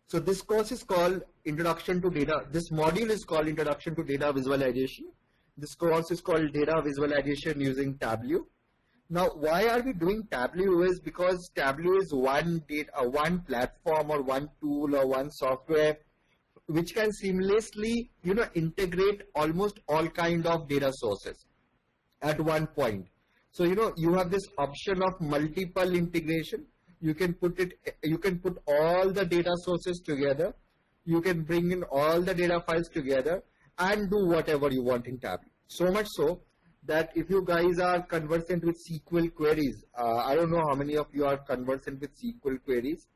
So this course is called Introduction to Data. This module is called Introduction to Data Visualization. This course is called Data Visualization using Tableau. Now, why are we doing Tableau is because Tableau is one platform or one tool or one software which can seamlessly, integrate almost all kind of data sources at one point. So, you have this option of multiple integration. You can put all the data sources together. You can bring in all the data files together and do whatever you want in Tableau. So much so that if you guys are conversant with SQL queries, I don't know how many of you are conversant with SQL queries.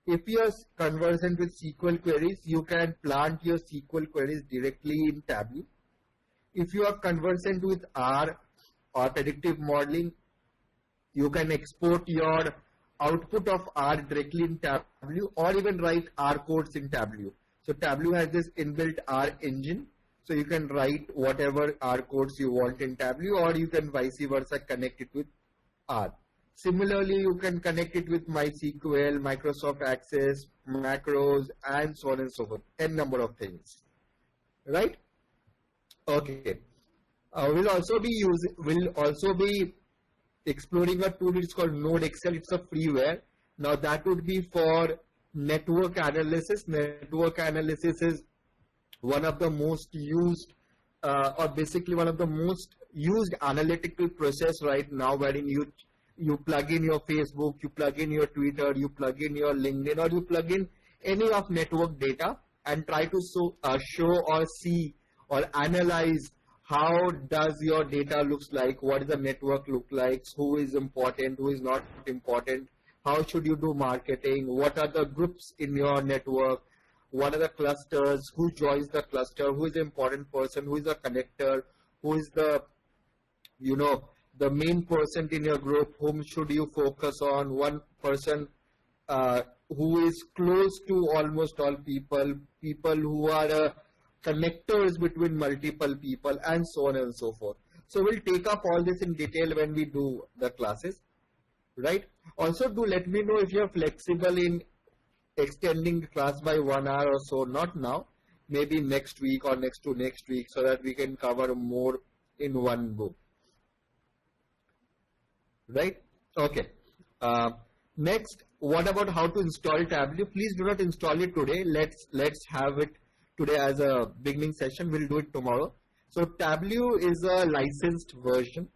If you are conversant with SQL queries, you can plant your SQL queries directly in Tableau. If you are conversant with R or predictive modeling, you can export your output of R directly in Tableau or even write R codes in Tableau. So Tableau has this inbuilt R engine. So you can write whatever R codes you want in Tableau, or you can vice versa connect it with R. Similarly, you can connect it with MySQL, Microsoft Access, macros, and so on and so forth. N number of things. Right? Okay. We'll also be exploring a tool. It's called NodeXL. It's a freeware. Now that would be for network analysis. Network analysis is one of the most used, or basically one of the most used analytical process right now, wherein you plug in your Facebook, you plug in your Twitter, you plug in your LinkedIn, or you plug in any of network data and try to show or see or analyze how does your data looks like, what does the network look like, who is important, who is not important, how should you do marketing, what are the groups in your network, what are the clusters, who joins the cluster, who is the important person, who is the connector, who is the, the main person in your group, whom should you focus on, one person who is close to almost all people, people who are connectors between multiple people, and so on and so forth. So we'll take up all this in detail when we do the classes, right? Also, do let me know if you're flexible in extending the class by 1 hour or so, not now, maybe next week or next to next week, so that we can cover more in one go. Right? Okay. Next, what about how to install Tableau? Please do not install it today. Let's have it today as a beginning session. We'll do it tomorrow. So Tableau is a licensed version.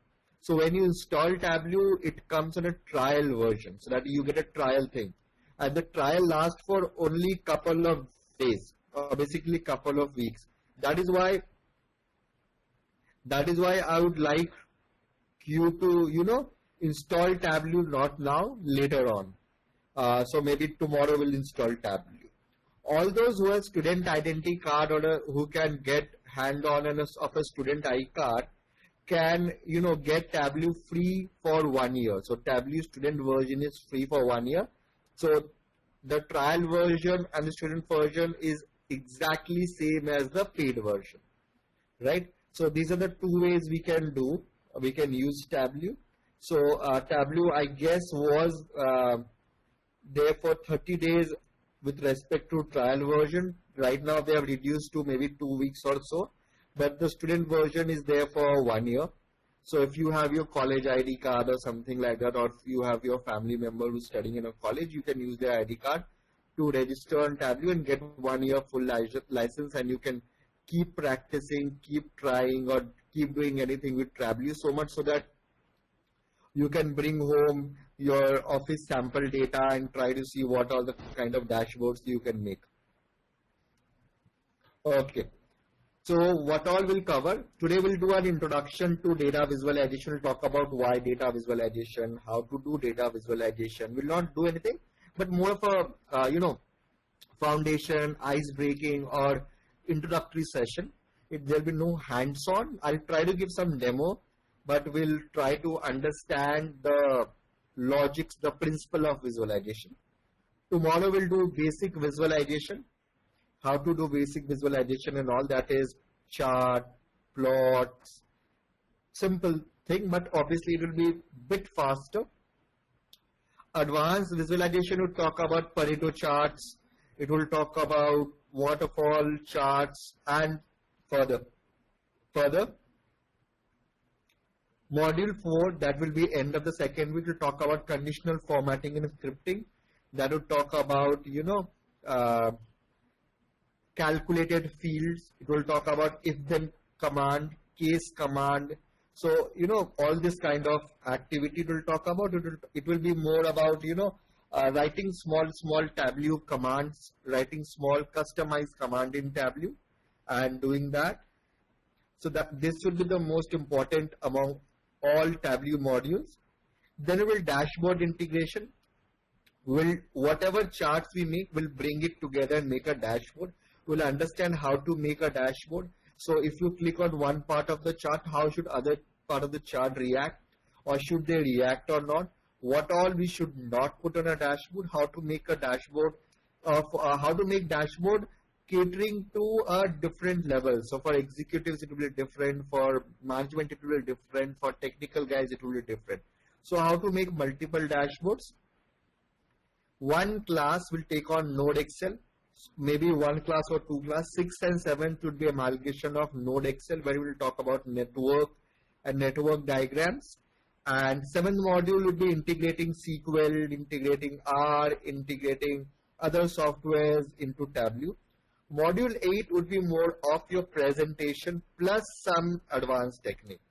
So when you install Tableau, it comes on a trial version, so that you get a trial thing. And the trial lasts for only couple of days, or basically couple of weeks. That is why I would like you to, install Tableau not now, later on. So maybe tomorrow we'll install Tableau. All those who have student identity card or who can get hand-on of a student ID card can, get Tableau free for 1 year. So Tableau student version is free for 1 year. So the trial version and the student version is exactly same as the paid version, right? So these are the two ways we can use Tableau. So Tableau, I guess, was there for 30 days with respect to trial version. Right now they have reduced to maybe 2 weeks or so, but the student version is there for 1 year. So if you have your college ID card or something like that, or if you have your family member who's studying in a college, you can use their ID card to register on Tableau and get 1 year full license, and you can keep practicing, keep trying, or keep doing anything with Tableau, so much so that you can bring home your office sample data and try to see what all the kind of dashboards you can make. Okay. So what all we'll cover? Today we'll do an introduction to data visualization. We'll talk about why data visualization, how to do data visualization. We'll not do anything, but more of a, foundation, ice-breaking or introductory session. There'll be no hands-on. I'll try to give some demo, but we'll try to understand the logics, the principle of visualization. Tomorrow we'll do basic visualization. How to do basic visualization and all, that is chart, plots, simple thing, but obviously it will be a bit faster. Advanced visualization would talk about Pareto charts. It will talk about waterfall charts and further. Module 4, that will be end of the second week, will talk about conditional formatting and scripting. That will talk about, calculated fields. It will talk about if-then command, case command. So, all this kind of activity it will talk about. It will be more about, writing small Tableau commands, writing small customized command in Tableau and doing that. So that this should be the most important among all Tableau modules. Then we will dashboard integration. Whatever charts we make, we'll bring it together and make a dashboard. We'll understand how to make a dashboard. So if you click on one part of the chart, how should other part of the chart react, or should they react or not? What all we should not put on a dashboard, how to make a dashboard how to make dashboard catering to a different level. So for executives, it will be different. For management, it will be different. For technical guys, it will be different. So how to make multiple dashboards? One class will take on Node Excel. Maybe one class or two class. 6th and 7th would be amalgamation of Node Excel, where we will talk about network and network diagrams. And 7th module would be integrating SQL, integrating R, integrating other softwares into Tableau. Module 8 would be more of your presentation plus some advanced technique,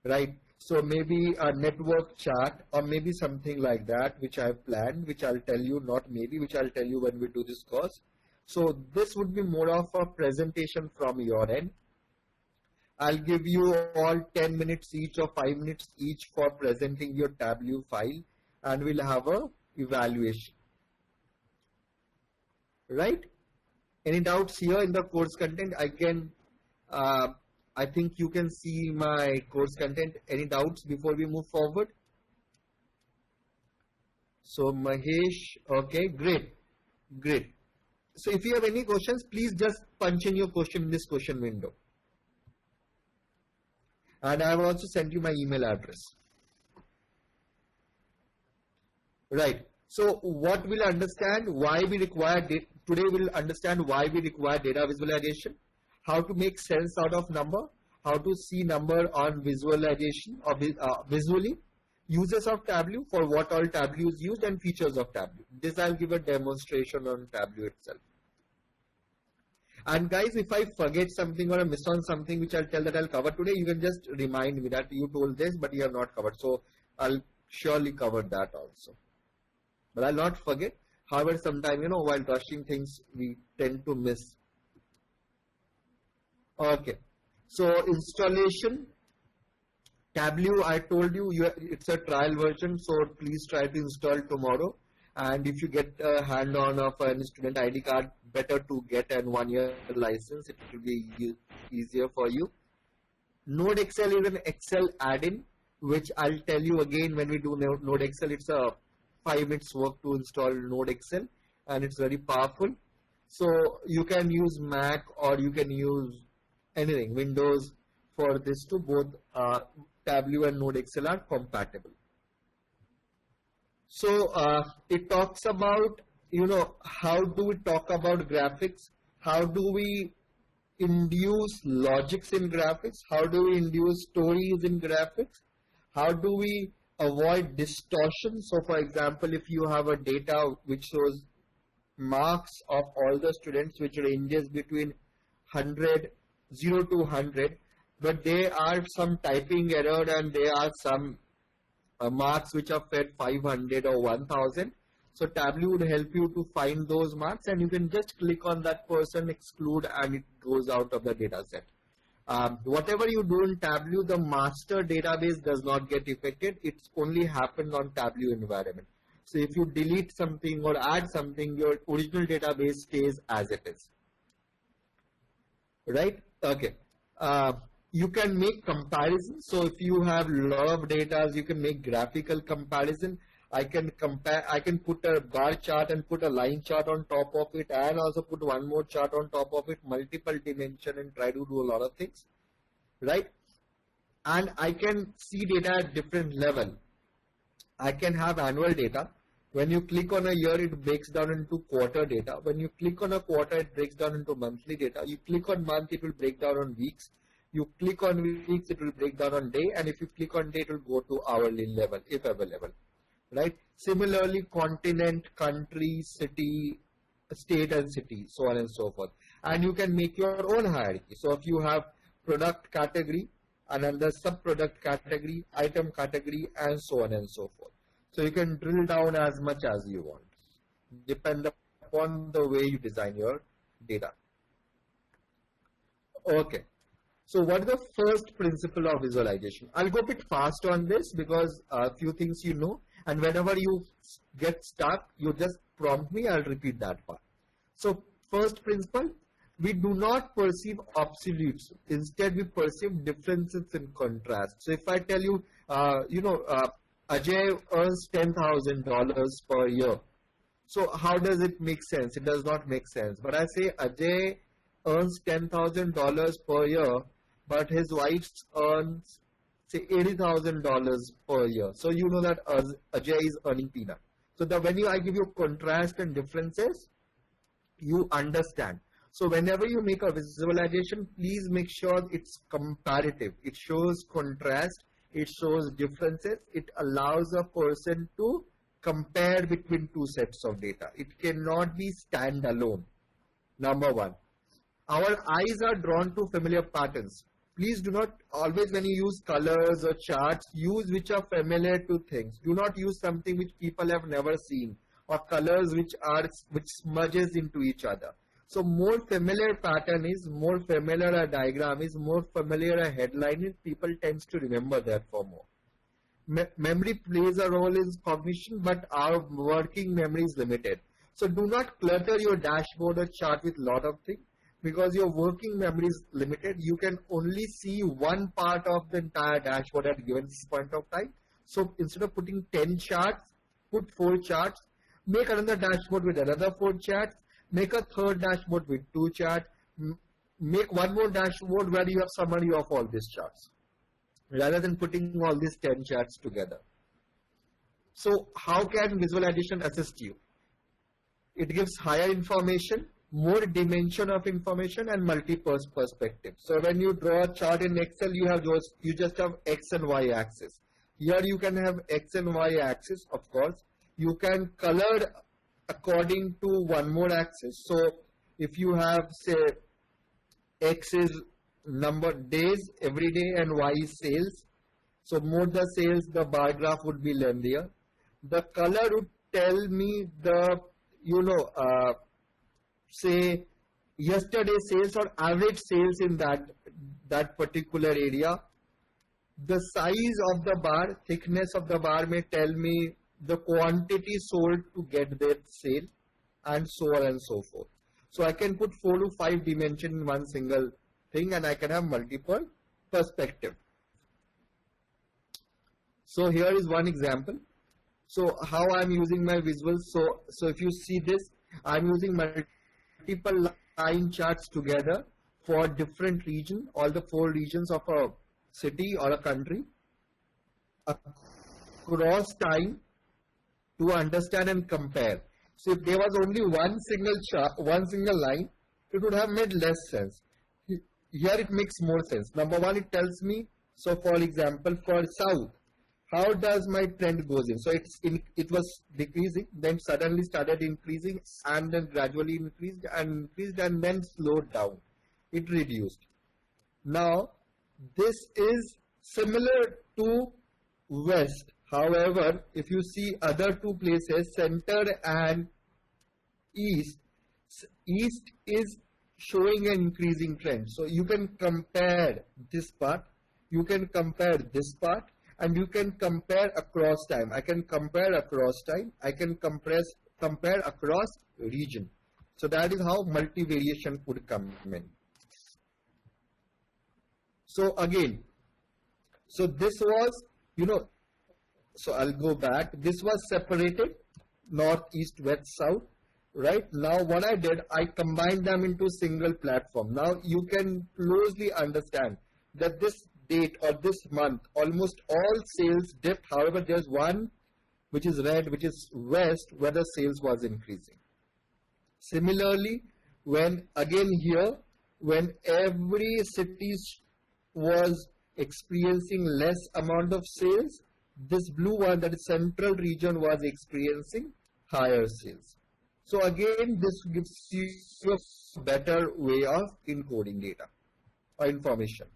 right? So maybe a network chart or maybe something like that, which I have planned, which I'll tell you, not maybe, which I'll tell you when we do this course. So this would be more of a presentation from your end. I'll give you all 10 minutes each or 5 minutes each for presenting your Tableau file, and we'll have a evaluation. Right? Any doubts here in the course content? I think you can see my course content. Any doubts before we move forward? So Mahesh, okay, great. So if you have any questions, please just punch in your question in this question window. And I have also sent you my email address. Right. So what we'll understand why we require today we'll understand why we require data visualization, how to make sense out of number, how to see number on visualization or visually, uses of Tableau, for what all Tableau is used, and features of Tableau. This I'll give a demonstration on Tableau itself. And guys, if I forget something or I miss on something which I'll tell that I'll cover today, you can just remind me that you told this but you have not covered. So I'll surely cover that also. But I'll not forget. However, sometimes, while rushing things, we tend to miss. Okay. So installation. Tableau, I told you, it's a trial version. So please try to install tomorrow. And if you get a hand on of an student ID card, better to get a 1-year license. It will be easier for you. Node Excel is an Excel add-in, which I'll tell you again when we do Node Excel. It's a 5 minutes work to install Node Excel, and it's very powerful. So you can use Mac or you can use anything, Windows, for this to both Tableau and Node Excel are compatible. So it talks about, how do we talk about graphics? How do we induce logics in graphics? How do we induce stories in graphics? How do we avoid distortion? So for example, if you have a data which shows marks of all the students, which ranges between 0 to 100, but there are some typing error and there are some marks which are fed 500 or 1000. So Tableau would help you to find those marks, and you can just click on that person, exclude, and it goes out of the data set. Whatever you do in Tableau, the master database does not get affected. It's only happened on Tableau environment. So if you delete something or add something, your original database stays as it is. Right? Okay. You can make comparisons. So if you have a lot of data, you can make graphical comparison. I can put a bar chart and put a line chart on top of it, and also put one more chart on top of it, multiple dimension, and try to do a lot of things, right? And I can see data at different level. I can have annual data, When you click on a year, it breaks down into quarter data. When you click on a quarter, it breaks down into monthly data. You click on month, it will break down on weeks. You click on weeks, it will break down on day. And if you click on day, it will go to hourly level, if available. Right? Similarly, continent, country, city, state and city, so on and so forth. And you can make your own hierarchy. So if you have product category, and under sub-product category, item category, and so on and so forth. So you can drill down as much as you want, depend upon the way you design your data. Okay. So what is the first principle of visualization? I'll go a bit fast on this because a few things you know, and whenever you get stuck, you just prompt me, I'll repeat that part. So first principle, we do not perceive absolutes. Instead, we perceive differences in contrast. So if I tell you, Ajay earns $10,000 per year. So how does it make sense? It does not make sense. But I say Ajay earns $10,000 per year, but his wife earns, say, $80,000 per year. So you know that Ajay is earning peanut. So when I give you contrast and differences, you understand. So whenever you make a visualization, please make sure it's comparative. It shows contrast, it shows differences, it allows a person to compare between two sets of data. It cannot be standalone. Number one, our eyes are drawn to familiar patterns. Please do not always, when you use colors or charts, use which are familiar to things. Do not use something which people have never seen, or colors which smudges into each other. So more familiar pattern is, more familiar a diagram is, more familiar a headline is, people tends to remember that for more. Memory plays a role in cognition, but our working memory is limited. So do not clutter your dashboard or chart with lot of things, because your working memory is limited. You can only see one part of the entire dashboard at a given point of time. So instead of putting 10 charts, put 4 charts, make another dashboard with another 4 charts, make a third dashboard with 2 charts, make one more dashboard where you have summary of all these charts, rather than putting all these 10 charts together. So how can visualization assist you? It gives higher information, more dimension of information, and multiple perspectives. So when you draw a chart in Excel, you just have X and Y axis. Here you can have X and Y axis, of course. You can color according to one more axis. So if you have, say, X is number days every day and Y is sales. So more the sales, the bar graph would be lengthier. The color would tell me the, say, yesterday sales or average sales in that particular area. The size of the bar, thickness of the bar may tell me the quantity sold to get that sale, and so on and so forth. So I can put 4 to 5 dimensions in one single thing, and I can have multiple perspective. So here is one example. So how I'm using my visuals. So if you see this, I'm using multiple line charts together for different region, all the 4 regions of a city or a country, across time, to understand and compare. So if there was only one single chart, one single line, it would have made less sense. Here it makes more sense. Number one, it tells me, so for example, for South, how does my trend goes in? So it was decreasing, then suddenly started increasing, and then gradually increased and then slowed down. It reduced. Now, this is similar to West. However, if you see other 2 places, Center and East, East is showing an increasing trend. So you can compare this part, you can compare this part, and you can compare across time. I can compare across time, I can compare across region. So that is how multivariation would come in. So again, so this was, so I'll go back. This was separated, north, east, west, south, right? Now what I did, I combined them into single platform. Now you can closely understand that this date or this month, almost all sales dipped. However, there's one which is red, which is west, where the sales was increasing. Similarly, when again here, when every city was experiencing less amount of sales, this blue one, that is central region, was experiencing higher sales. So again, this gives you a better way of encoding data or information.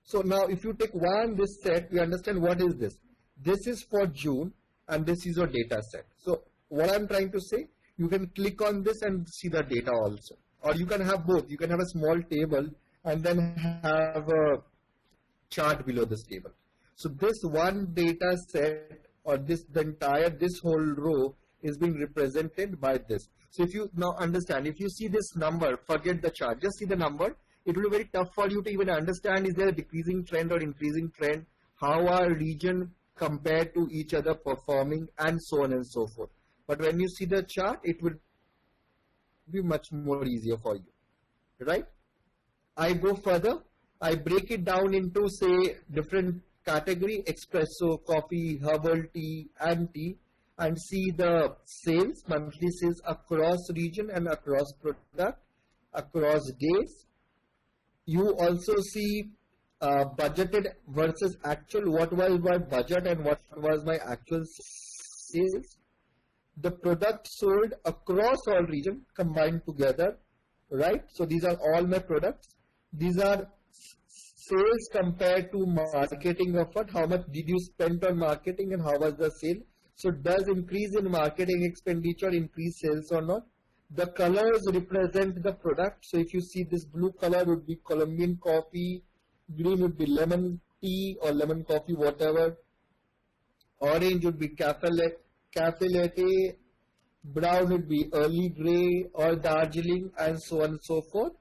So now if you take this set, we understand what is this. This is for June and this is your data set. So what I'm trying to say, you can click on this and see the data also. Or you can have both. You can have a small table and then have a chart below this table. So this one data set or this whole row is being represented by this. So if you now understand, if you see this number, forget the chart, just see the number. It will be very tough for you to even understand, is there a decreasing trend or increasing trend, how our region compared to each other performing, and so on and so forth. But when you see the chart, it will be much more easier for you, right? I go further, I break it down into, say, different category: espresso, coffee, herbal tea, and tea, and see the sales, monthly sales across region and across product, across days. You also see budgeted versus actual, what was my budget and what was my actual sales. The product sold across all region combined together, right? So these are all my products. These are sales compared to marketing effort. How much did you spend on marketing and how was the sale? So does increase in marketing expenditure increase sales or not? The colors represent the product. So if you see this blue color would be Colombian coffee, green would be lemon tea or lemon coffee, whatever. Orange would be cafe latte, brown would be early grey or Darjeeling, and so on and so forth.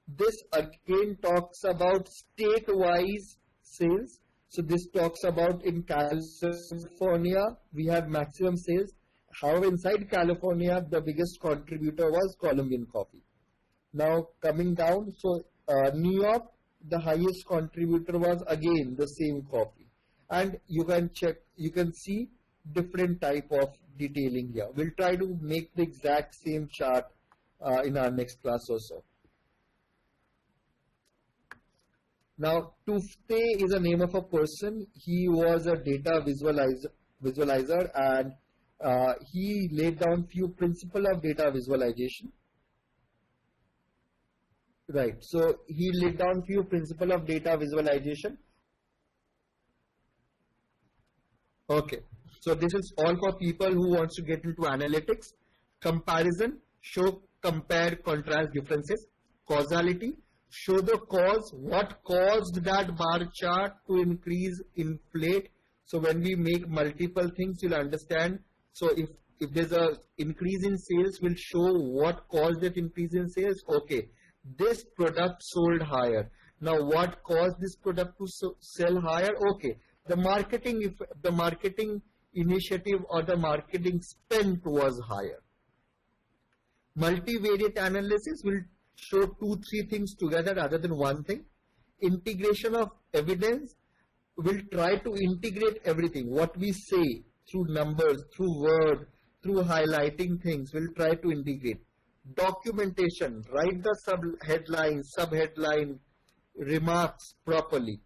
This again talks about state-wise sales. So this talks about in California, we have maximum sales. However, inside California, the biggest contributor was Colombian coffee. Now coming down, so New York, the highest contributor was again the same coffee. And you can check, you can see different type of detailing here. We'll try to make the exact same chart in our next class also. Now, Tufte is a name of a person. He was a data visualizer, and he laid down few principles of data visualization. Right. So he laid down few principles of data visualization. Okay. So this is all for people who wants to get into analytics. Comparison, show, compare, contrast differences. Causality, show the cause, what caused that bar chart to increase, inflate. So when we make multiple things, you'll understand. So if there's a increase in sales, we'll show what caused that increase in sales. Okay, this product sold higher. Now what caused this product to sell higher? Okay, the marketing initiative or the marketing spend was higher. Multivariate analysis will show 2-3 things together rather than one thing. Integration of evidence will try to integrate everything. What we say through numbers, through word, through highlighting things, we'll try to integrate. Documentation, write the sub-headline, remarks properly,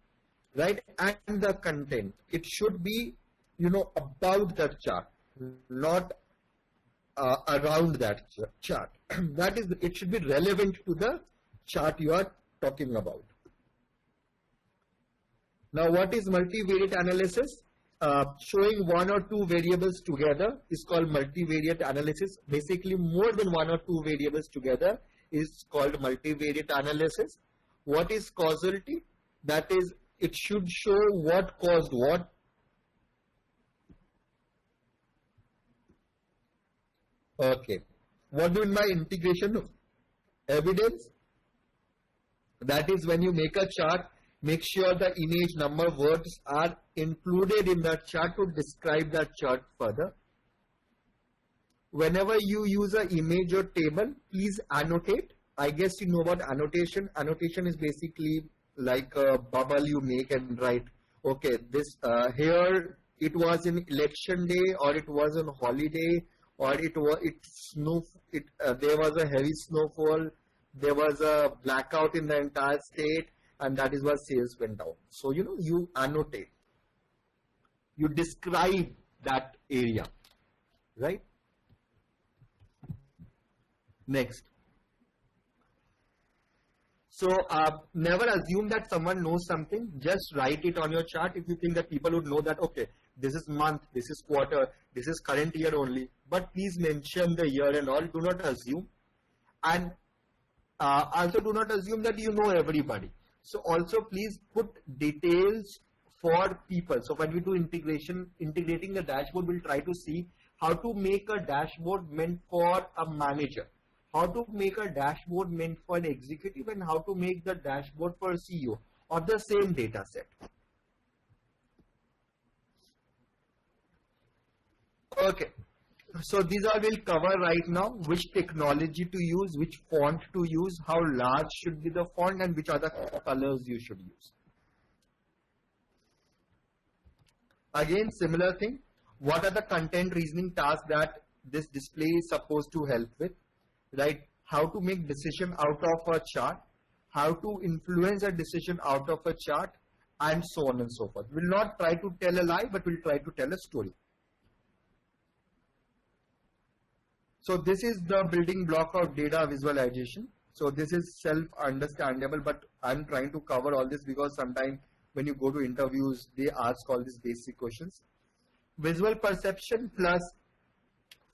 right? And the content. It should be, about that chart, not around that chart. That is, it should be relevant to the chart you are talking about. Now, what is multivariate analysis? Showing one or two variables together is called multivariate analysis. Basically, more than one or two variables together is called multivariate analysis. What is causality? That is, it should show what caused what. Okay. What do you mean by integration of evidence? That is, when you make a chart, make sure the image, number, words are included in that chart to describe that chart further. Whenever you use an image or table, please annotate. I guess you know about annotation. Annotation is basically like a bubble you make and write, okay, this here it was an election day, or it was on holiday, or there was a heavy snowfall, there was a blackout in the entire state, and that is why sales went down. So you annotate, you describe that area, right? Next. So never assume that someone knows something. Just write it on your chart if you think that people would know that, okay, this is month, this is quarter, this is current year only. But please mention the year and all. Do not assume. And also do not assume that you know everybody. So also please put details for people. So when we do integrating the dashboard, we'll try to see how to make a dashboard meant for a manager, how to make a dashboard meant for an executive, and how to make the dashboard for a CEO of the same data set. Okay, so these are we'll cover right now: which technology to use, which font to use, how large should be the font, and which are the colors you should use. Again, similar thing. What are the content reasoning tasks that this display is supposed to help with? Right? How to make decision out of a chart, how to influence a decision out of a chart, and so on and so forth. We'll not try to tell a lie, but we'll try to tell a story. So this is the building block of data visualization. So this is self-understandable, but I'm trying to cover all this because sometimes when you go to interviews, they ask all these basic questions. Visual perception plus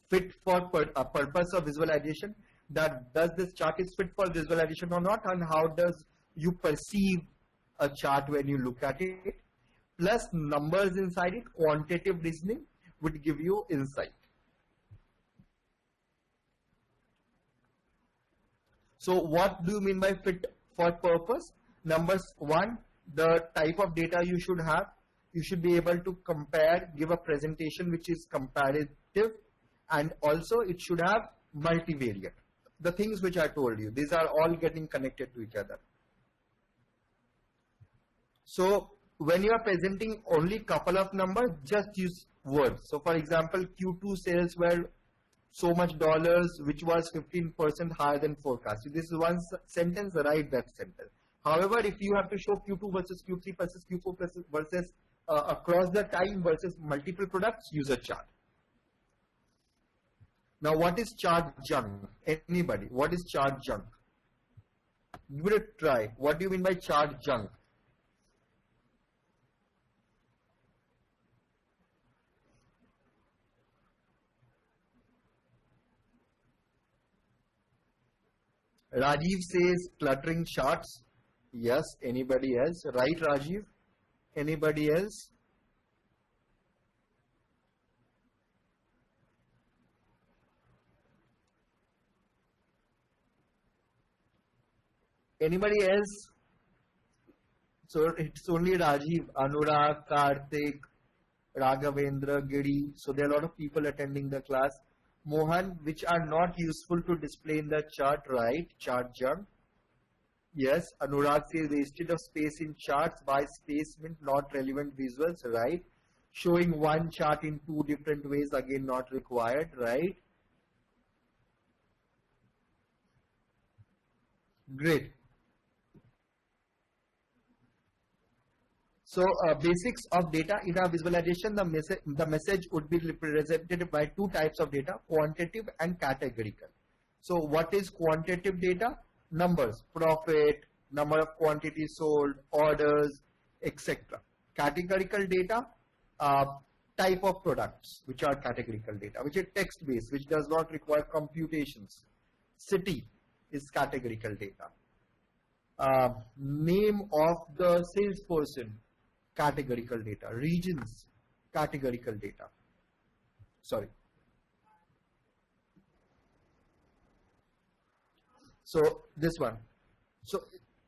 fit for purpose of visualization. That does this chart is fit for visualization or not, and how does you perceive a chart when you look at it, plus numbers inside it. Quantitative reasoning would give you insight. So what do you mean by fit for purpose? Numbers one, the type of data you should have. You should be able to compare, give a presentation which is comparative, and also it should have multivariate. The things which I told you, these are all getting connected to each other. So when you are presenting only couple of numbers, just use words. So for example, Q2 sales were so much dollars, which was 15% higher than forecast. So this is one sentence, write that sentence. However, if you have to show Q2 versus Q3 versus Q4 versus across the time versus multiple products, use a chart. Now, what is chart junk? Anybody? What is chart junk? Give it a try. What do you mean by chart junk? Rajiv says cluttering charts. Yes. Anybody else? Right, Rajiv? Anybody else? Anybody else? So it's only Rajiv, Anurag, Karthik, Raghavendra, Giri. So there are a lot of people attending the class. Mohan, which are not useful to display in the chart, right? Chart junk. Yes. Anurag says wasted of space in charts by space meant not relevant visuals, right? Showing one chart in two different ways, again not required, right? Great. So basics of data in our visualization, the message would be represented by two types of data, quantitative and categorical. So what is quantitative data? Numbers, profit, number of quantities sold, orders, etc. Categorical data, type of products, which are categorical data, which is text based, which does not require computations. City is categorical data. Name of the salesperson, categorical data. Regions, categorical data. Sorry. So this one. So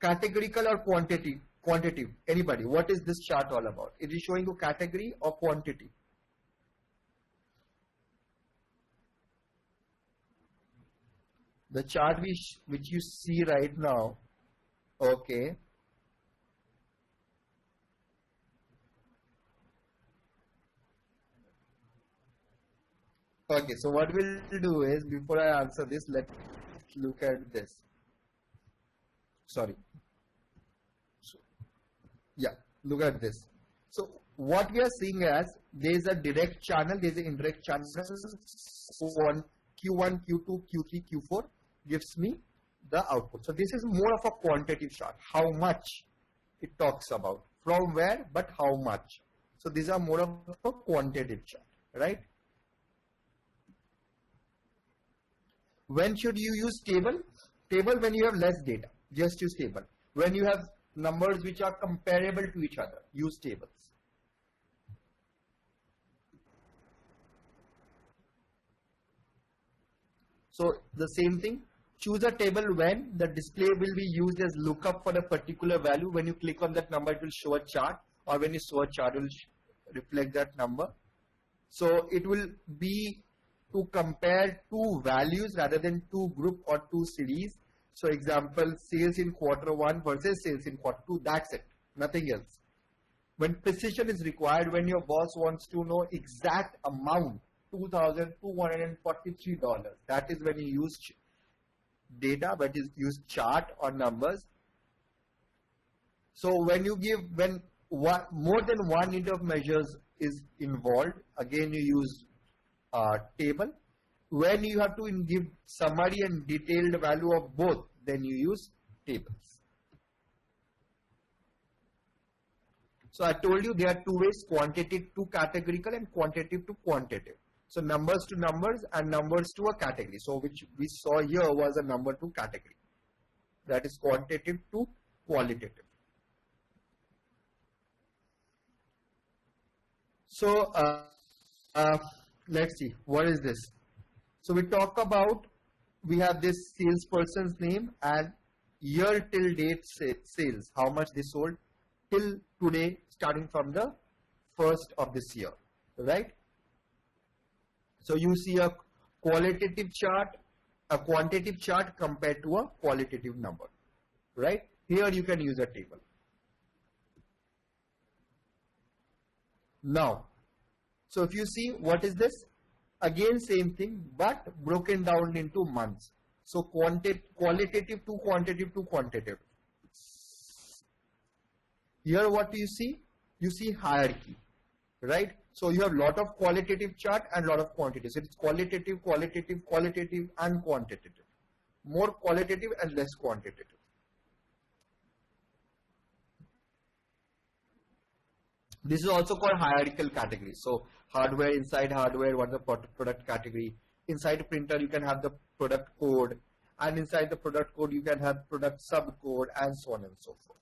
categorical or quantitative? Anybody? What is this chart all about? Is it showing you category or quantity? The chart which you see right now. Okay. Okay, so what we'll do is, before I answer this, let's look at this. Sorry. So, yeah, look at this. So what we are seeing as, there is a direct channel, there is an indirect channel. Q1, Q2, Q3, Q4 gives me the output. So this is more of a quantitative chart. How much it talks about, from where, but how much. So these are more of a quantitative chart, right? When should you use table? Table when you have less data, just use table. When you have numbers which are comparable to each other, use tables. So the same thing, choose a table when the display will be used as lookup for a particular value. When you click on that number, it will show a chart, or when you show a chart, it will reflect that number. So it will be to compare two values rather than two group or two series. So example, sales in Q1 versus sales in Q2, that's it, nothing else. When precision is required, when your boss wants to know exact amount, $2,243, that is when you use data, but is use chart or numbers. So when you give, when more than one unit of measures is involved, again you use table. When you have to give summary and detailed value of both, then you use tables. So I told you there are two ways, quantitative to categorical and quantitative to quantitative. So numbers to numbers and numbers to a category. So which we saw here was a number to category. That is quantitative to qualitative. So let's see, what is this? So we talk about, we have this salesperson's name and year till date sales, how much they sold till today, starting from the 1st of this year, right? So you see a qualitative chart, a quantitative chart compared to a qualitative number, right? Here you can use a table. Now, so if you see, what is this? Again, same thing, but broken down into months. So qualitative to quantitative to quantitative. Here what do you see? You see hierarchy, right? So you have lot of qualitative chart and lot of quantitative. So it's qualitative, qualitative, qualitative and quantitative. More qualitative and less quantitative. This is also called hierarchical category. So hardware, inside hardware, what is the product category? Inside printer, you can have the product code, and inside the product code, you can have product subcode, and so on and so forth.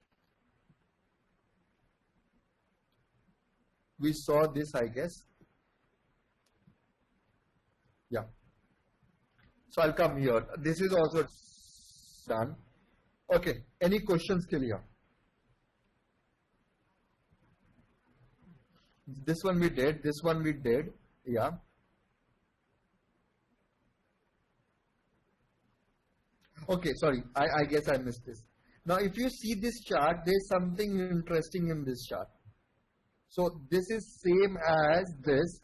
We saw this, I guess. Yeah. So I'll come here. This is also done. Okay. Any questions still here? This one we did. This one we did. Yeah. Okay. Sorry. I guess I missed this. Now, if you see this chart, there's something interesting in this chart. So this is same as this.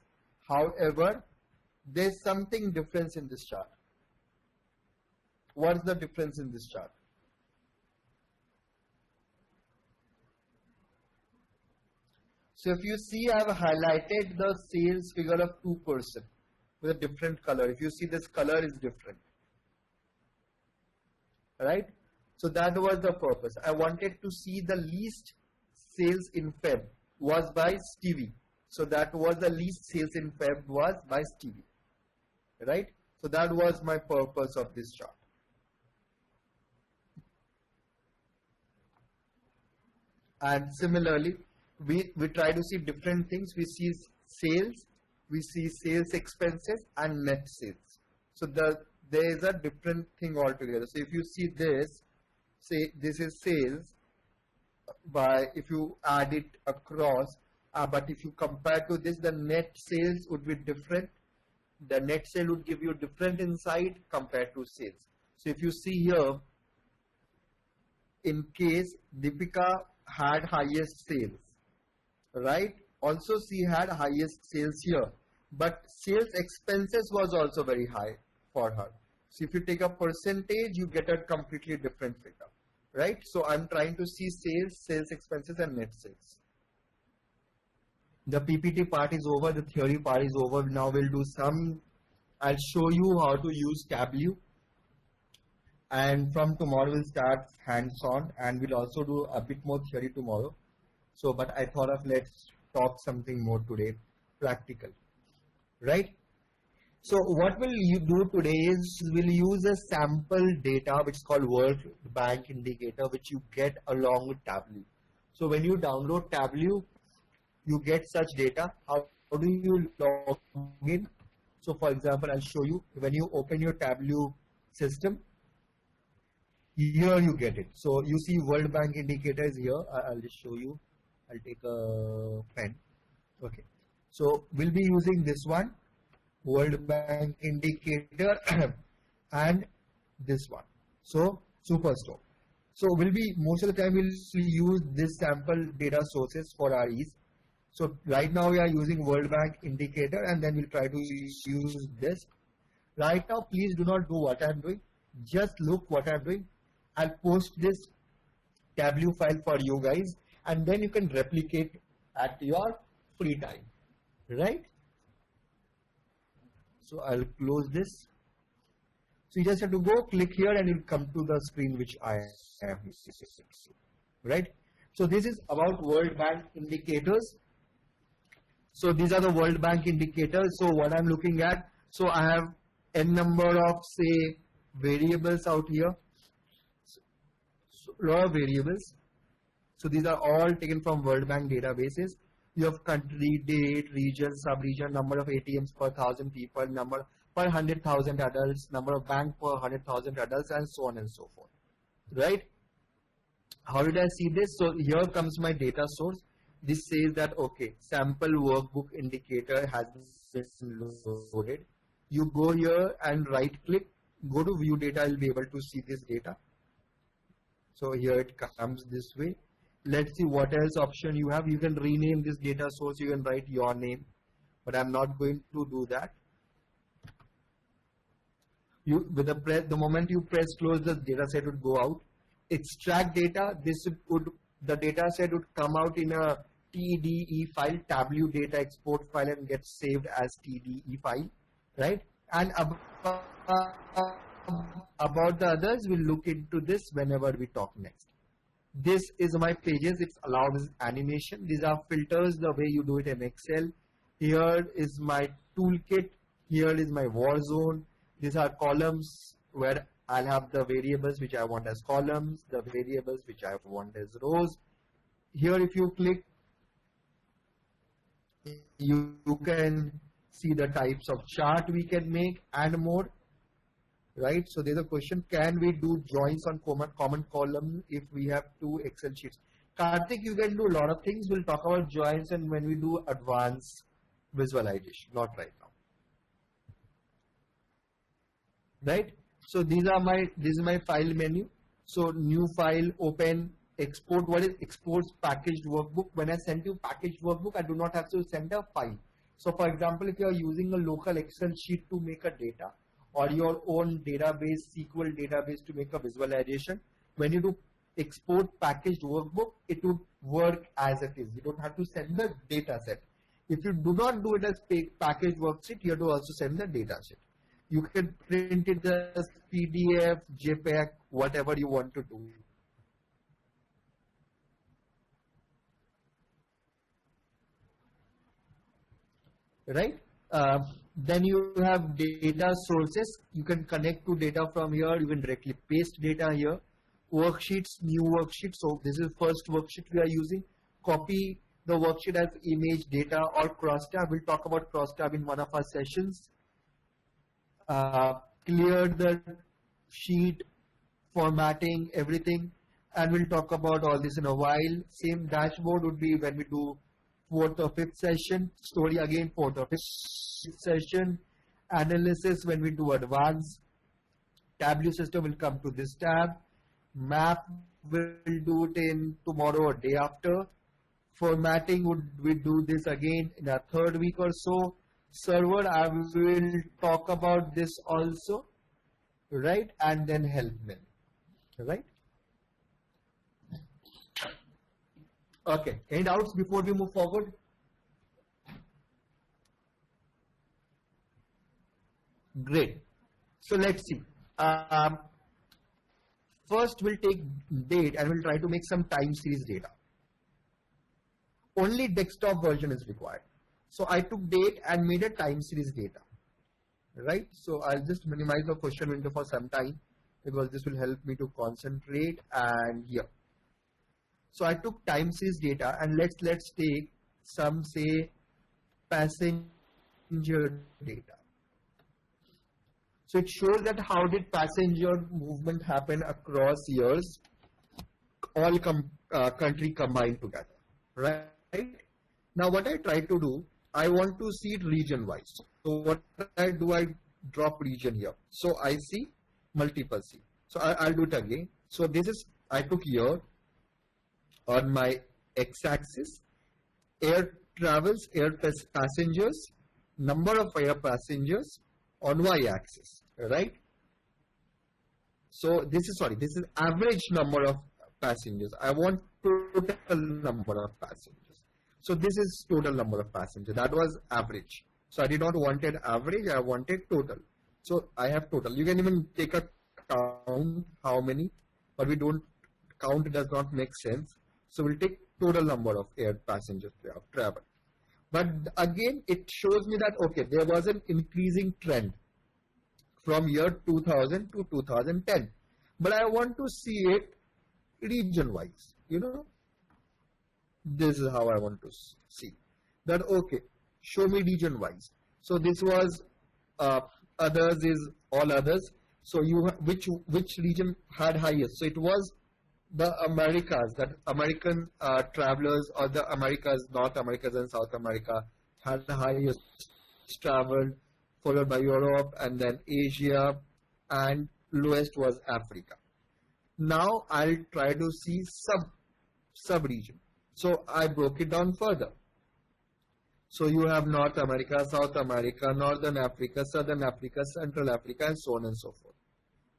However, there's something different in this chart. What's the difference in this chart? So if you see, I have highlighted the sales figure of 2% with a different color. If you see, this color is different, right? So that was the purpose. I wanted to see the least sales in Feb was by Stevie. So that was the least sales in Feb was by Stevie, right? So that was my purpose of this chart. And similarly, we try to see different things. We see sales, we see sales expenses and net sales. So there is a different thing altogether. So if you see this, say this is sales by, if you add it across, but if you compare to this, the net sales would be different. The net sale would give you different insight compared to sales. So if you see here, in case Deepika had highest sales, right? Also she had highest sales here, but sales expenses was also very high for her. So if you take a percentage, you get a completely different figure, right? So I'm trying to see sales, sales expenses, and net sales. The PPT part is over, the theory part is over. Now we'll do some, I'll show you how to use Tableau. And from tomorrow we'll start hands-on, and we'll also do a bit more theory tomorrow. So, but I thought of let's talk something more today, practical, right? So what we'll do today is we'll use a sample data which is called World Bank Indicator, which you get along with Tableau. So when you download Tableau, you get such data. How do you log in? So for example, I'll show you when you open your Tableau system, here you get it. So you see World Bank Indicator is here. I'll just show you. I'll take a pen. Okay. So we'll be using this one, World Bank Indicator, and this one. So Superstore. So we'll be, most of the time we'll use this sample data sources for our ease. So right now we are using World Bank Indicator, and then we'll try to use this. Right now, please do not do what I'm doing. Just look what I'm doing. I'll post this Tableau file for you guys, and then you can replicate at your free time, right? So I'll close this. So you just have to go click here and you'll come to the screen which I have, right? So this is about World Bank indicators. So these are the World Bank indicators. So what I'm looking at, so I have n number of say variables out here, so lot of variables. So these are all taken from World Bank databases. You have country, date, region, sub-region, number of ATMs per 1,000 people, number per 100,000 adults, number of bank per 100,000 adults, and so on and so forth, right? How did I see this? So here comes my data source. This says that, okay, sample workbook indicator has been loaded. You go here and right click, go to view data, you'll be able to see this data. So here it comes this way. Let's see what else option you have. You can rename this data source, you can write your name, but I'm not going to do that. You, with the moment you press close, the data set would go out. Extract data, this would, the data set would come out in a TDE file, Tableau data export file, and get saved as TDE file, right? And about the others, we'll look into this whenever we talk next. This is my pages. It allows animation. These are filters, the way you do it in Excel. Here is my toolkit. Here is my war zone. These are columns where I'll have the variables which I want as columns, the variables which I want as rows. Here, if you click, you can see the types of chart we can make and more. Right, so there's a question, can we do joins on common column if we have two Excel sheets? Karthik, you can do a lot of things. We'll talk about joins and when we do advanced visualization, not right now. Right, so these are my, this is my file menu. So new file, open, export. What is exports? Packaged workbook. When I send you packaged workbook, I do not have to send a file. So for example, if you are using a local Excel sheet to make a data, or your own database, SQL database to make a visualization, when you do export packaged workbook, it would work as it is. You don't have to send the data set. If you do not do it as packaged worksheet, you have to also send the data set. You can print it as PDF, JPEG, whatever you want to do. Right? Then you have data sources. You can connect to data from here. You can directly paste data here. Worksheets, new worksheet. So this is first worksheet we are using. Copy the worksheet as image, data, or crosstab. We'll talk about crosstab in one of our sessions. Clear the sheet, formatting, everything. And we'll talk about all this in a while. Same dashboard would be when we do 4th or 5th session, story again 4th or 5th session, analysis when we do advanced, Tableau system will come to this tab, map will do it in tomorrow or day after, formatting would we do this again in a 3rd week or so, server, I will talk about this also, right? And then helpmin, right? Okay, any doubts before we move forward? Great. So let's see. First, we'll take date and we'll try to make some time series data. Only desktop version is required. So I took date and made a time series data, right? So I'll just minimize the question window for some time because this will help me to concentrate. And here, so I took time series data and let's take some, say, passenger data. So it shows that how did passenger movement happen across years, all country combined together, right? Now what I try to do, I want to see it region wise. So what I do, I drop region here. So I see multiple C. So I'll do it again. So this is, I took year on my x-axis, air travels, passengers, number of air passengers on y-axis, right? So this is, sorry, this is average number of passengers. I want total number of passengers. So this is total number of passengers. That was average. So I did not wanted average, I wanted total. So I have total. You can even take a count how many, but we don't count, does not make sense. So we'll take total number of air passengers travel. But again, it shows me that, okay, there was an increasing trend from year 2000 to 2010. But I want to see it region-wise, you know. This is how I want to see that, okay, show me region-wise. So this was others is all others. So you which region had highest? So it was the Americas, that American travelers, or the Americas, North Americas and South America had the highest traveled, followed by Europe and then Asia, and lowest was Africa. Now I'll try to see sub-region. So I broke it down further. So you have North America, South America, Northern Africa, Southern Africa, Central Africa, and so on and so forth,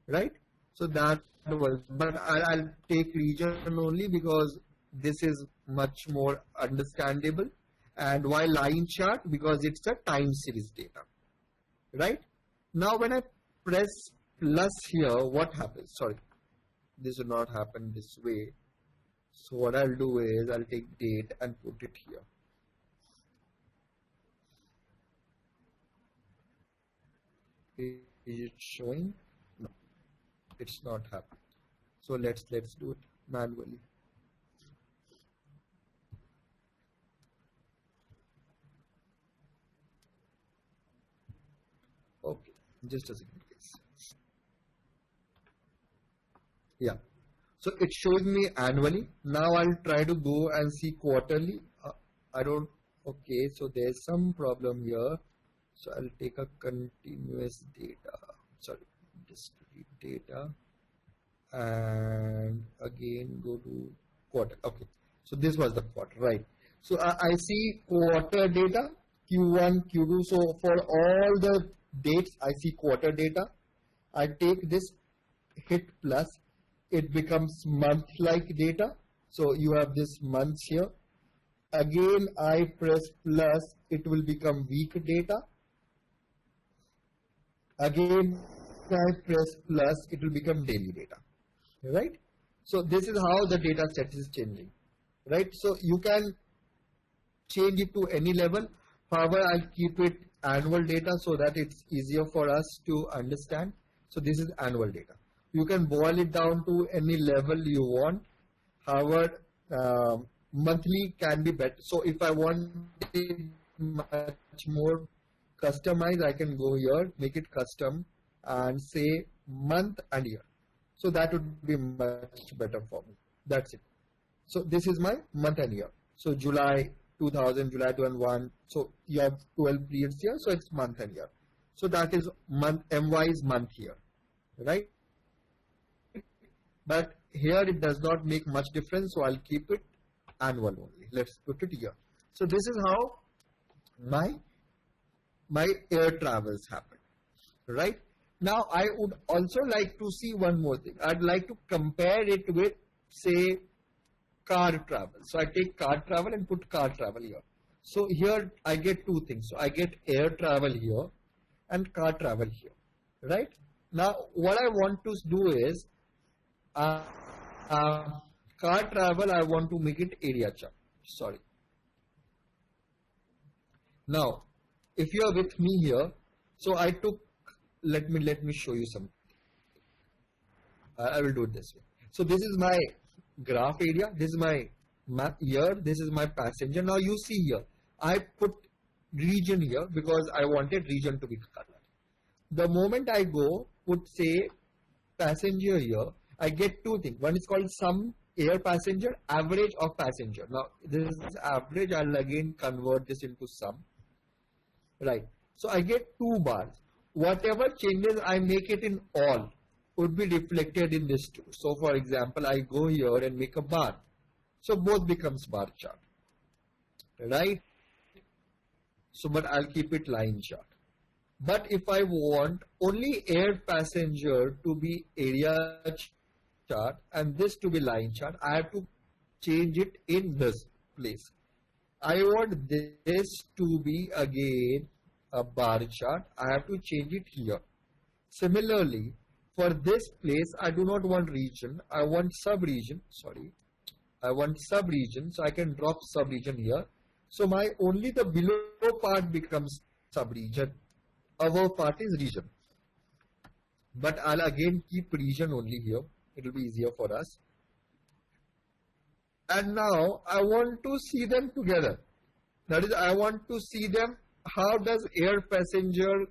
right? So that was, but I'll take region only because this is much more understandable. And why line chart? Because it's a time series data, right? Now when I press plus here, what happens? Sorry, this will not happen this way. So what I'll do is I'll take date and put it here. Is it showing? No, it's not happening. So let's do it manually. Okay, just a second, please. Yeah. So it shows me annually. Now I'll try to go and see quarterly. Okay, so there's some problem here. So I'll take a continuous data, sorry, discrete data, and again go to quarter. Okay, so this was the quarter, right? So I see quarter data, Q1, Q2. So for all the dates, I see quarter data. I take this, hit plus, it becomes month-like data. So you have this months here. Again, I press plus, it will become week data. Again, I press plus, it will become daily data, right? So this is how the data set is changing, right? So you can change it to any level. However, I'll keep it annual data so that it's easier for us to understand. So this is annual data. You can boil it down to any level you want. However, monthly can be better. So if I want it much more customized, I can go here, make it custom and say month and year. So that would be much better for me. That's it. So this is my month and year. So July 2000, July 2001. So you have 12 periods here. So it's month and year. So that is month, MY is month here, right? But here it does not make much difference. So I'll keep it annual only. Let's put it here. So this is how my my air travels happen, right? Now I would also like to see one more thing. I'd like to compare it with, say, car travel. So I take car travel and put car travel here. So here I get two things. So I get air travel here and car travel here, right? Now what I want to do is, uh, car travel, I want to make it area chart. Sorry. Now, if you are with me here, so I took, let me show you something. I will do it this way. So this is my graph area, this is my map here, this is my passenger. Now you see here, I put region here because I wanted region to be colored. The moment I go put, say, passenger here, I get two things. One is called sum air passenger, average of passenger. Now this is average, I'll again convert this into sum, right? So I get two bars. Whatever changes I make it in all would be reflected in this too. So for example, I go here and make a bar. So both becomes bar chart, right? So, but I'll keep it line chart. But if I want only air passenger to be area chart and this to be line chart, I have to change it in this place. I want this to be again a bar chart. I have to change it here. Similarly, for this place, I do not want region. I want sub-region. Sorry. I want sub-region. So I can drop sub-region here. So my only the below part becomes sub-region. Above part is region. But I'll again keep region only here. It will be easier for us. And now I want to see them together. That is, I want to see them. How does air passenger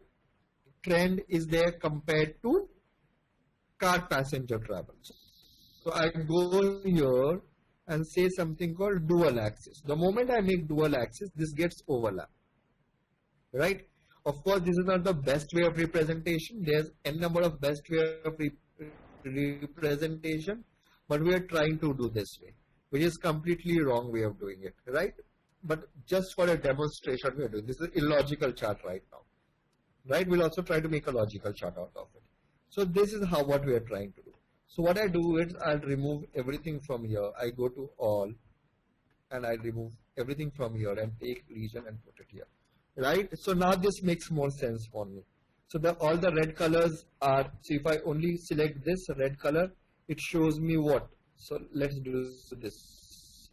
trend is there compared to car passenger travels? So I go here and say something called dual axis. The moment I make dual axis, this gets overlap, right? Of course, this is not the best way of representation. There's n number of best way of representation, but we are trying to do this way, which is completely wrong way of doing it, right? But just for a demonstration, we are doing this. Is an illogical chart right now, right? We'll also try to make a logical chart out of it. So this is what we are trying to do. So what I do is I'll remove everything from here. I go to all and I remove everything from here and take region and put it here, right? So now this makes more sense for me. So all the red colors are, so if I only select this red color, it shows me what? So let's do this.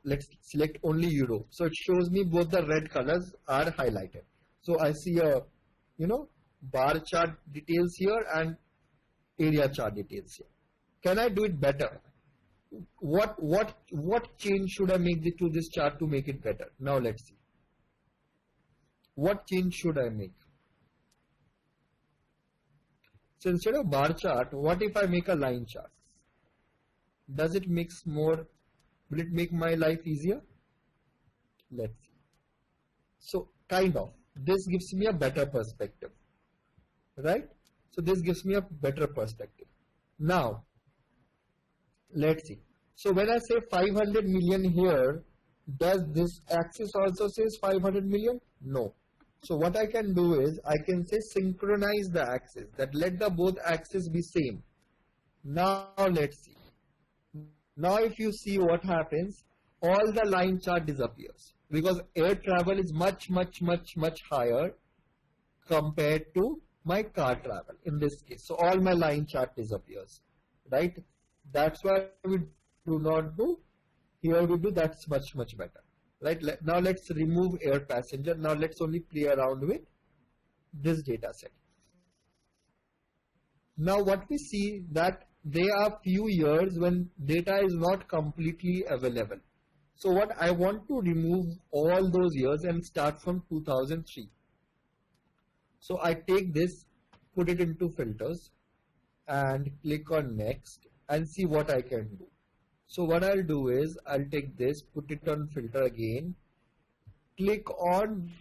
Let's select only Euro. So it shows me both the red colors are highlighted. So I see a, bar chart details here and area chart details here. Can I do it better? What change should I make to this chart to make it better? Now let's see. What change should I make? So instead of bar chart, what if I make a line chart? Does it make more? Will it make my life easier? Let's see. So kind of, this gives me a better perspective, right? So this gives me a better perspective. Now, let's see. So when I say 500 million here, does this axis also says 500 million? No. So what I can do is I can say synchronize the axis, that let the both axes be same. Now let's see. Now if you see what happens, all the line chart disappears because air travel is much higher compared to my car travel in this case. So all my line chart disappears, right? That's why we do not do. Here we do, that's much better, right? Now let's remove air passenger. Now let's only play around with this data set. Now what we see that there are few years when data is not completely available. So what I want to remove all those years and start from 2003. So I take this, put it into filters and click on next and see what I can do. So what I'll do is I'll take this, put it on filter again, click on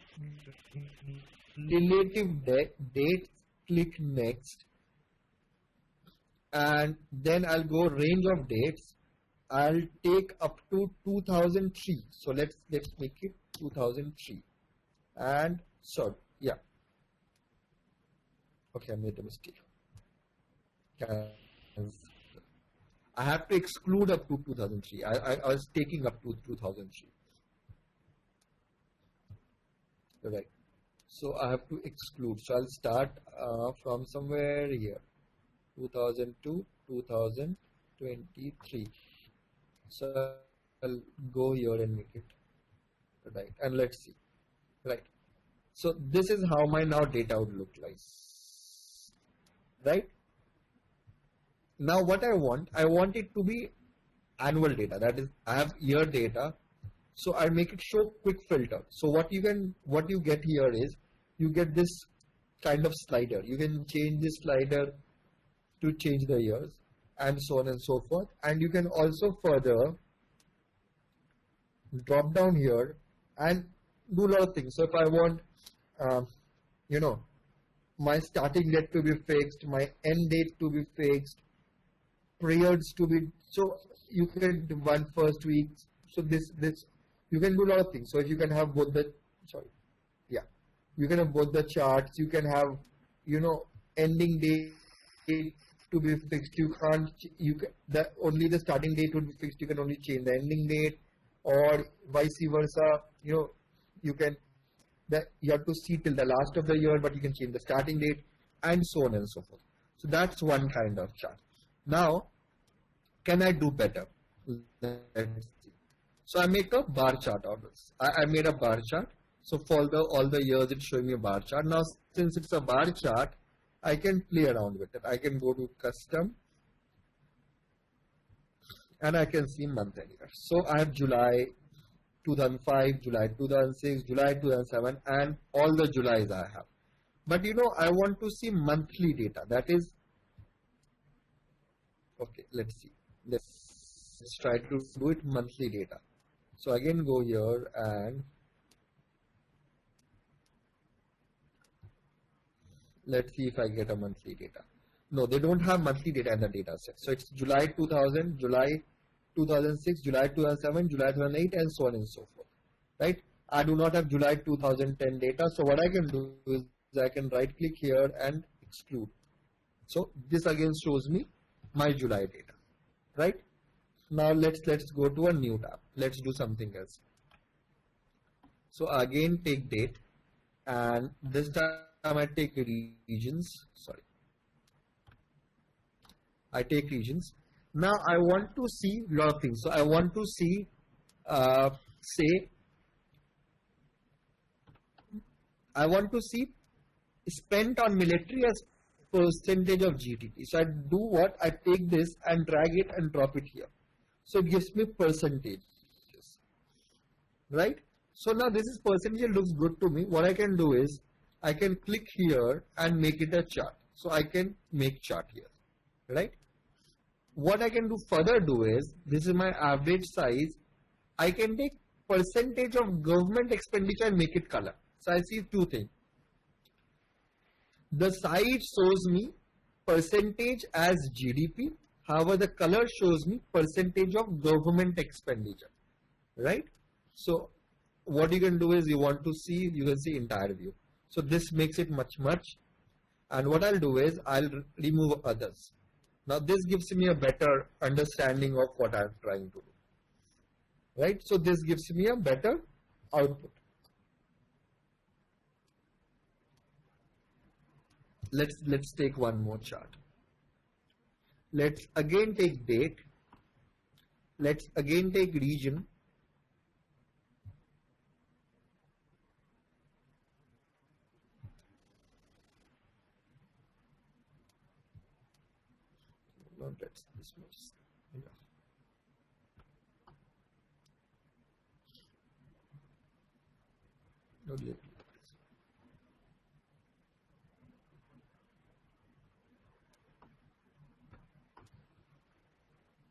relative date, click next, and then I'll go range of dates I'll take up to 2003. So let's make it 2003. And so yeah, okay, I made a mistake. I have to exclude up to 2003. I was taking up to 2003. Right. So I have to exclude. So I'll start from somewhere here, 2002, 2023. So I'll go here and make it right. And let's see. Right. So this is how my now data would look like. Right. Now what I want it to be annual data. That is, I have year data. So I make it show quick filter. So what you get here is you get this kind of slider. You can change this slider to change the years and so on and so forth. And you can also further drop down here and do a lot of things. So if I want, my starting date to be fixed, my end date to be fixed, periods to be, so you can do one first week. So this you can do a lot of things. So if you can have both the, you can have both the charts. You can have, ending date to be fixed. You can't, only the starting date would be fixed. You can only change the ending date, or vice versa. You can, you have to see till the last of the year, but you can change the starting date and so on and so forth. So that's one kind of chart. Now, can I do better? Let's see. So I make a bar chart of this. I made a bar chart. So for all the years, it's showing me a bar chart. Now, since it's a bar chart, I can play around with it. I can go to custom and I can see month and year. So I have July 2005, July 2006, July 2007, and all the Julys I have. But I want to see monthly data. That is, okay, let's see. Let's try to do it monthly data. So again, go here and let's see if I get a monthly data. No, they don't have monthly data in the data set. So it's July 2000, July 2006, July 2007, July 2008, and so on and so forth. Right? I do not have July 2010 data. So what I can do is I can right click here and exclude. So this again shows me my July data. Right? Now let's go to a new tab. Let's do something else. So again, take date, and this time I take regions. Sorry, I take regions. Now I want to see a lot of things. So I want to see, I want to see spent on military as percentage of GDP. So I do what? I take this and drag it and drop it here. So it gives me percentages, right? So now this is percentage, looks good to me. What I can do is I can click here and make it a chart. So I can make chart here, right? What I can do further do is, this is my average size. I can take percentage of government expenditure and make it color. So I see two things. The side shows me percentage as GDP. However, the color shows me percentage of government expenditure, right? So what you can do is you can see entire view. So this makes it much. And what I'll do is I'll remove others. Now this gives me a better understanding of what I'm trying to do, right? So this gives me a better output. Let's take one more chart. Let's again take date. Let's again take region. No, that's this much enough. No,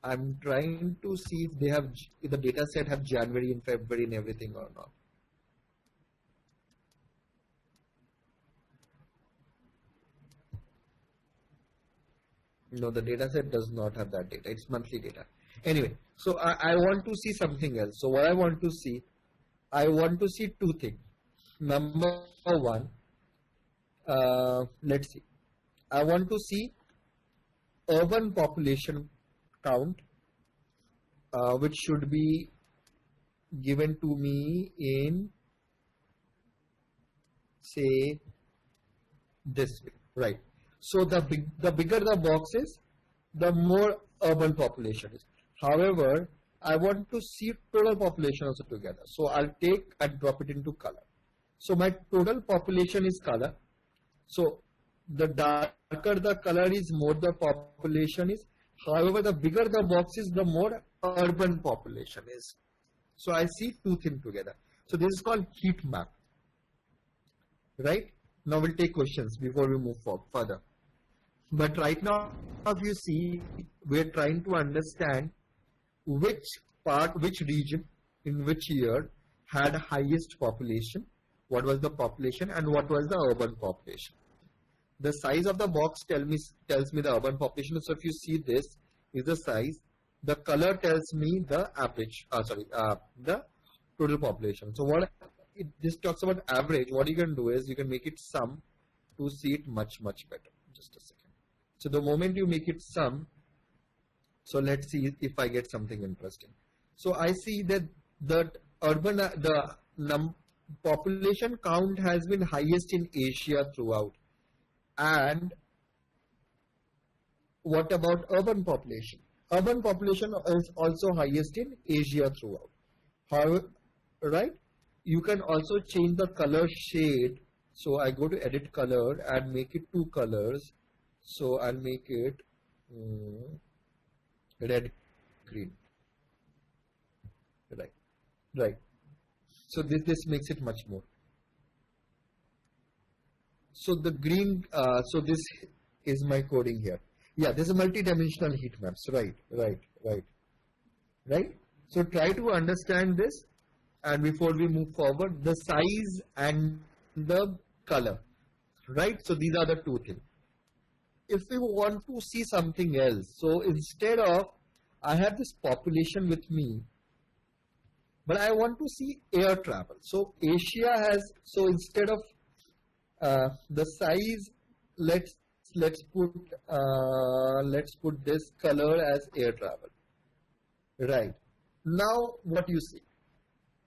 I'm trying to see if the data set have January and February and everything or not. No, the data set does not have that data. It's monthly data. Anyway, so I want to see something else. So what I want to see two things. Number one, let's see. I want to see urban population count, which should be given to me in, say, this way, right? So the bigger the box is, the more urban population is. However, I want to see total population also together. So I'll take and drop it into color. So my total population is color. So the darker the color is, more the population is. However, the bigger the box is, the more urban population is. So I see two things together. So this is called heat map. Right? Now we'll take questions before we move further. But right now, as you see, we're trying to understand which part, which region, in which year had highest population, what was the population, and what was the urban population. The size of the box tells me the urban population. So if you see, this is the size. The color tells me the average, the total population. So what this talks about average, what you can do is you can make it sum to see it much better. Just a second. So the moment you make it sum, so let's see if I get something interesting. So I see that the population count has been highest in Asia throughout. And what about urban population? Urban population is also highest in Asia throughout. However, right? You can also change the color shade. So I go to edit color and make it two colors. So I'll make it red, green. Right. So this makes it much more. So the green, so this is my coding here. Yeah, this is multi-dimensional heat maps. Right. So try to understand this, and before we move forward, the size and the color. Right. So these are the two things. If we want to see something else, so instead of, I have this population with me, but I want to see air travel. So Asia has, so instead of the size, let's put this color as air travel. Right. Now what you see,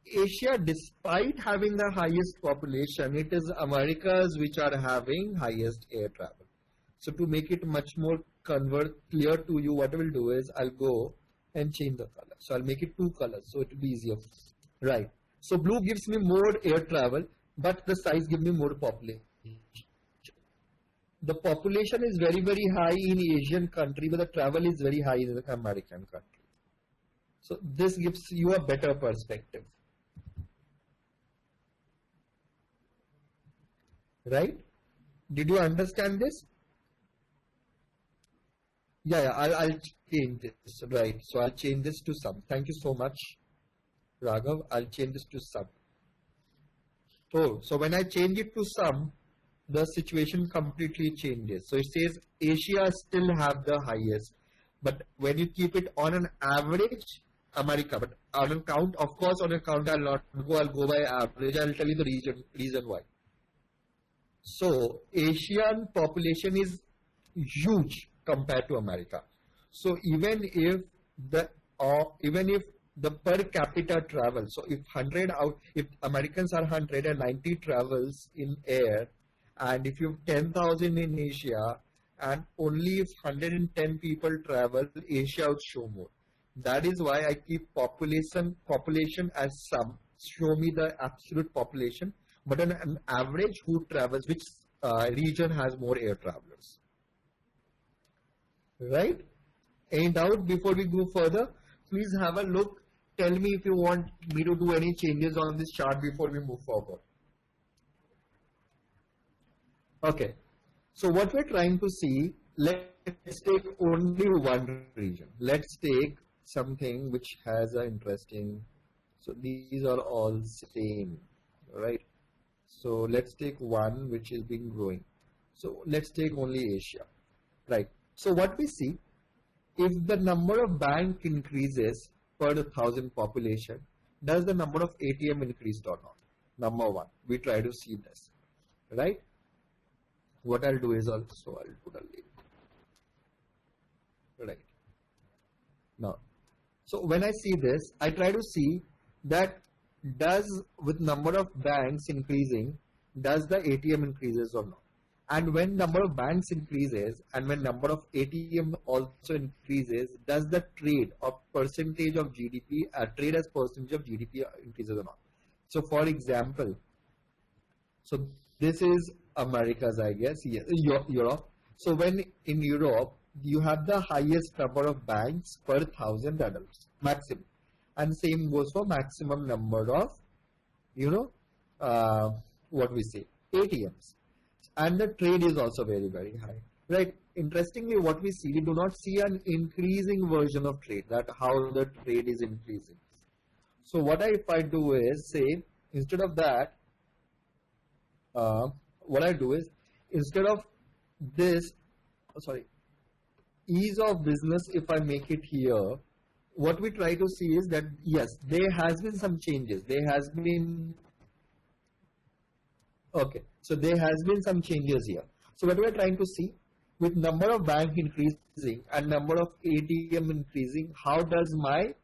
Asia, despite having the highest population, it is Americas which are having highest air travel. So to make it much more clear to you, what I will do is I'll go and change the color. So I'll make it two colors, so it will be easier. Right. So blue gives me more air travel, but the size gives me more population. The population is very high in Asian country, but the travel is very high in the American country. So this gives you a better perspective. Right? Did you understand this? Yeah, I'll change this. Right. So I'll change this to sum. Thank you so much, Raghav. I'll change this to sum. Oh, so when I change it to sum, the situation completely changes. So it says Asia still have the highest, but when you keep it on an average, America, but on a count, of course, on a count I'll not go, I'll go by average. I'll tell you the reason why. So Asian population is huge compared to America. So even if the per capita travel, so if if Americans are 100 and 90 travels in air, and if you have 10,000 in Asia, and only if 110 people travel, Asia would show more. That is why I keep population as sum, show me the absolute population, but on an average who travels, which region has more air travelers. Right? Any doubt before we go further? Please have a look. Tell me if you want me to do any changes on this chart before we move forward. Okay. So what we're trying to see, let's take only one region. Let's take something which has an interesting, so these are all same, right? So let's take one which is been growing. So let's take only Asia, right? So what we see, if the number of bank increases per 1,000 population, does the number of ATM increased or not? Number one, we try to see this, right? What I'll do is also I'll put a link, right? Now, so when I see this, I try to see that does with number of banks increasing, does the ATM increases or not? And when number of banks increases and when number of ATM also increases, does the trade or percentage of GDP, trade as percentage of GDP increases or not? So for example, so this is Americas, I guess, yes, Europe. So when in Europe, you have the highest number of banks per 1,000 adults, maximum. And same goes for maximum number of, you know, what we say, ATMs. And the trade is also very, very high, right? Interestingly, what we see, we do not see an increasing version of trade, that how the trade is increasing. So what if I do is say, instead of that, what I do is, instead of this, ease of business, if I make it here, what we try to see is that, yes, there has been some changes. There has been, okay, so there has been some changes here. So what we are trying to see, with number of bank increasing and number of ATM increasing, how does my,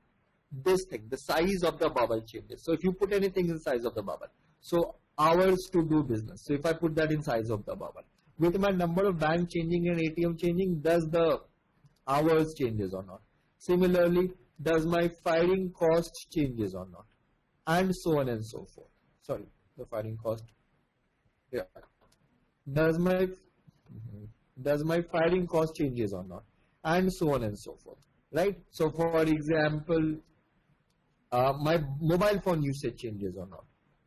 this thing, the size of the bubble changes. So if you put anything in size of the bubble, so hours to do business. So if I put that in size of the bubble, with my number of bank changing and ATM changing, does the hours changes or not? Similarly, does my firing cost changes or not? And so on and so forth. Sorry, the firing cost. Yeah. Does my firing cost changes or not? And so on and so forth. Right? So for example, my mobile phone usage changes or not?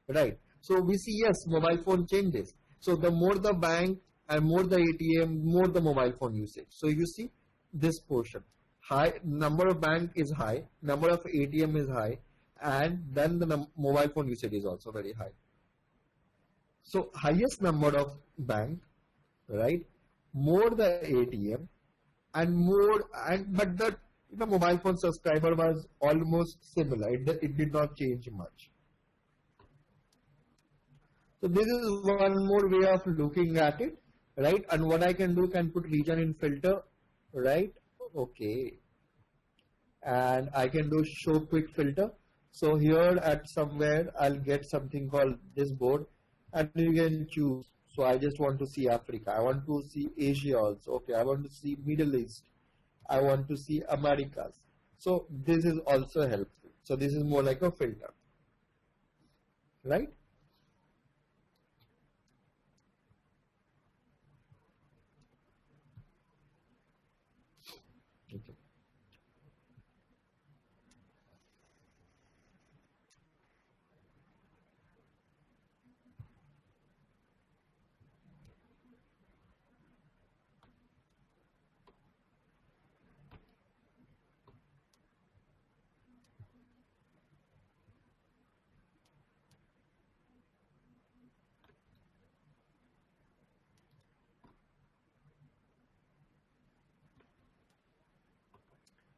Right? So we see, yes, mobile phone changes. So the more the bank and more the ATM, more the mobile phone usage. So you see this portion. High number of bank is high, number of ATM is high, and then the mobile phone usage is also very high. So highest number of bank, right? More the ATM, and more, and but the mobile phone subscriber was almost similar. It did not change much. So this is one more way of looking at it, right? And what I can do, can put region in filter, right? Okay. And I can do show quick filter. So here at somewhere, I'll get something called this board, and you can choose. So I just want to see Africa. I want to see Asia also. Okay. I want to see Middle East. I want to see Americas. So this is also helpful. So this is more like a filter, right? Okay.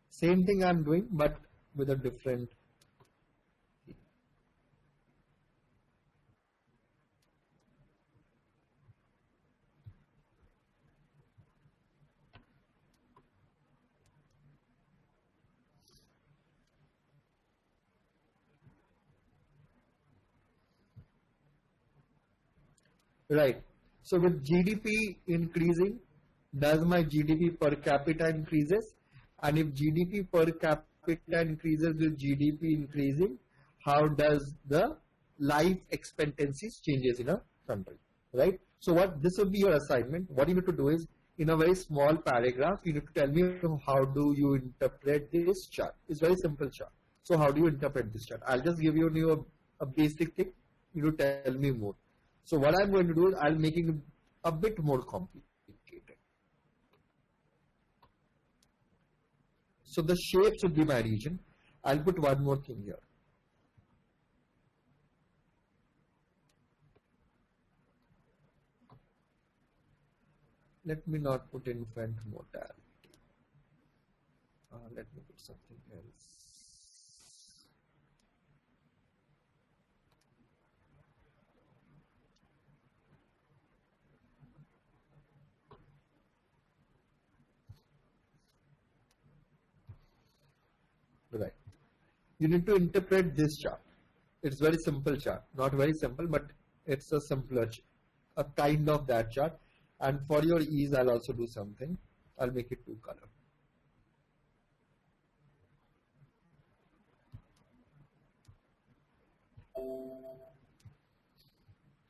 Same thing I'm doing, but with a different. Right. So with GDP increasing, does my GDP per capita increases? And if GDP per capita increases with GDP increasing, how does the life expectancies changes in a country? Right. So what this will be your assignment. What you need to do is, in a very small paragraph, you need to tell me how do you interpret this chart. It's very simple chart. So how do you interpret this chart? I'll just give you a basic thing. You need to tell me more. So what I'm going to do is I'll make it a bit more complicated. So the shape should be my region. I'll put one more thing here. Let me not put infant mortality. Let me put something else. Right. You need to interpret this chart. It's very simple chart. Not very simple, but it's a simpler, a kind of that chart. And for your ease, I'll also do something. I'll make it 2 color.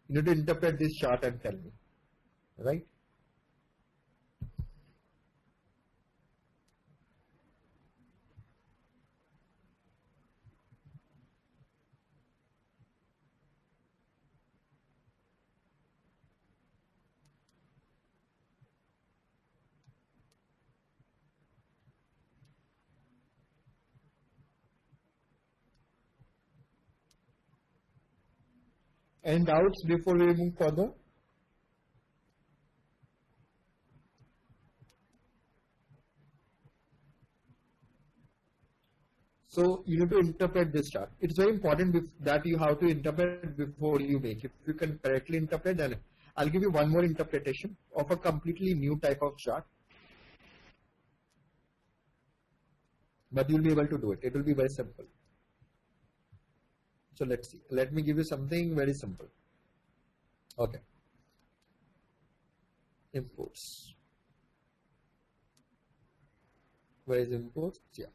You need to interpret this chart and tell me, right? Any doubts before we move further? So you need to interpret this chart. It's very important that you have to interpret before you make. If you can correctly interpret, then I'll give you one more interpretation of a completely new type of chart. But you'll be able to do it. It will be very simple. So let's see. Let me give you something very simple. Okay. Imports. Where is imports? Yeah.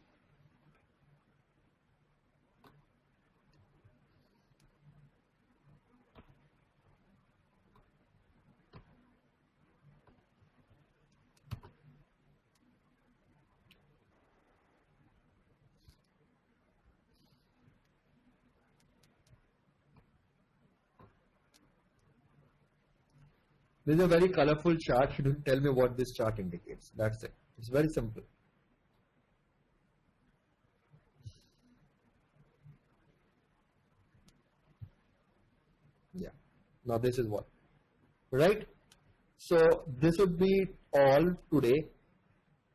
This is a very colorful chart. You don't tell me what this chart indicates. That's it. It's very simple. Yeah. Now this is what. Right? So this would be all today.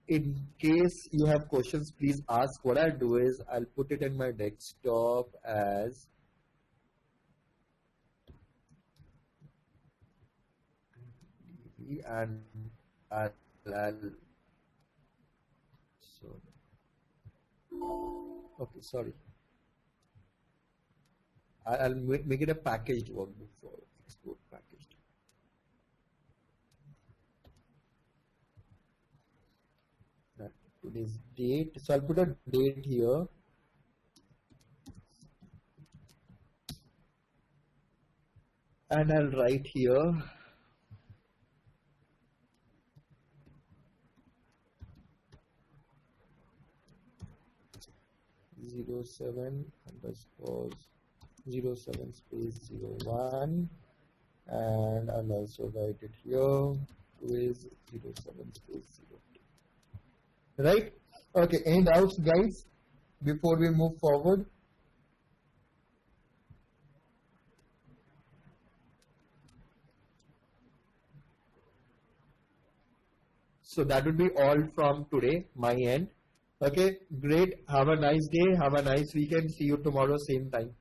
In case you have questions, please ask. What I'll do is I'll put it in my desktop as and I'll so okay, sorry. I'll make it a packaged workbook for export packaged. Today's date. So I'll put a date here. And I'll write here '07_07_01 and I'll also write it here quiz 07/02. Right? Okay, any doubts guys before we move forward? So that would be all from today, my end. Okay, great. Have a nice day. Have a nice weekend. See you tomorrow, same time.